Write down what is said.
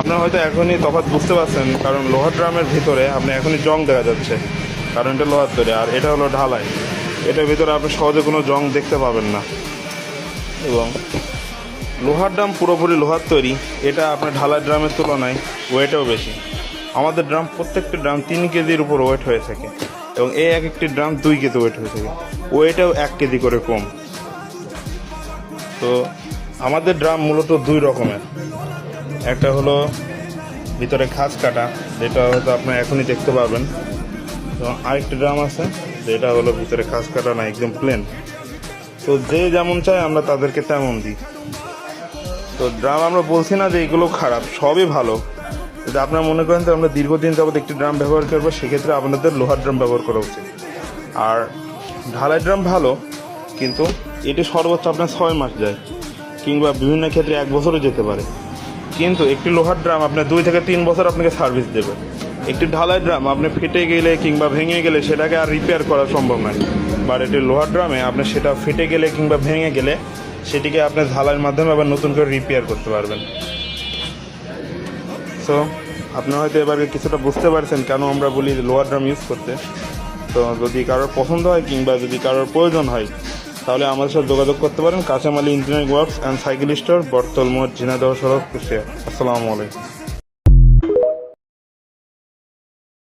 আপনার হয়তো এখনই তফাৎ বুঝতে পারছেন, কারণ লোহার ড্রামের ভিতরে আপনি এখনই জং দেখা যাচ্ছে, কারণ এটা লোহার তৈরি, আর এটা হলো ঢালাই। এটার ভিতরে আপনি সহজে কোনো জং দেখতে পাবেন না। এবং লোহার ড্রাম পুরোপুরি লোহার তৈরি, এটা আপনার ঢালাই ড্রামের তুলনায় ওয়েটও বেশি। আমাদের ড্রাম প্রত্যেকটি ড্রাম 3 কেজির উপর ওয়েট হয়ে থাকে, এবং এই এক একটি ড্রাম 2 কেজি ওয়েট হয়ে থাকে, ওয়েটেও 1 কেজি করে কম। তো আমাদের ড্রাম মূলত 2 রকমের, একটা হলো ভিতরে খাঁজ কাটা, যেটা হয়তো আপনি এখনই দেখতে পাবেন, এবং আরেকটি ড্রাম আছে যেটা হলো ভিতরে খাঁজ কাটা না, একদম প্লেন। তো যে যেমন চায় আমরা তাদেরকে তেমন দিই। তো ড্রাম আমরা বলছি না যে এগুলো খারাপ, সবই ভালো। যদি আপনারা মনে করেন যে আমরা দীর্ঘদিন যাবত একটি ড্রাম ব্যবহার করবো, সেক্ষেত্রে আপনাদের লোহার ড্রাম ব্যবহার করা উচিত। আর ঢালাই ড্রাম ভালো, কিন্তু এটি সর্বোচ্চ আপনার 6 মাস যায়, কিংবা বিভিন্ন ক্ষেত্রে 1 বছরও যেতে পারে। কিন্তু একটি লোহার ড্রাম আপনার 2 থেকে 3 বছর আপনাকে সার্ভিস দেবে। একটি ঢালাই ড্রাম আপনি ফেটে গেলে কিংবা ভেঙে গেলে সেটাকে আর রিপেয়ার করা সম্ভব নয়। বাট এটি লোহার ড্রামে আপনি সেটা ফেটে গেলে কিংবা ভেঙে গেলে সেটিকে আপনি ঢালাইয়ের মাধ্যমে আবার নতুন করে রিপেয়ার করতে পারবেন। সো আপনারা হয়তো এবার কিছুটা বুঝতে পারছেন কেন আমরা বলি লোহার ড্রাম ইউজ করতে। তো যদি কারোর পছন্দ হয় কিংবা যদি কারোর প্রয়োজন হয়, তাহলে আমাদের সাথে যোগাযোগ করতে পারেন। Kanchamali engineering works and cycle store, Battala মোড়, ঝিনাইদহ সড়ক, কুষ্টিয়া। আসসালামু আলাইকুম।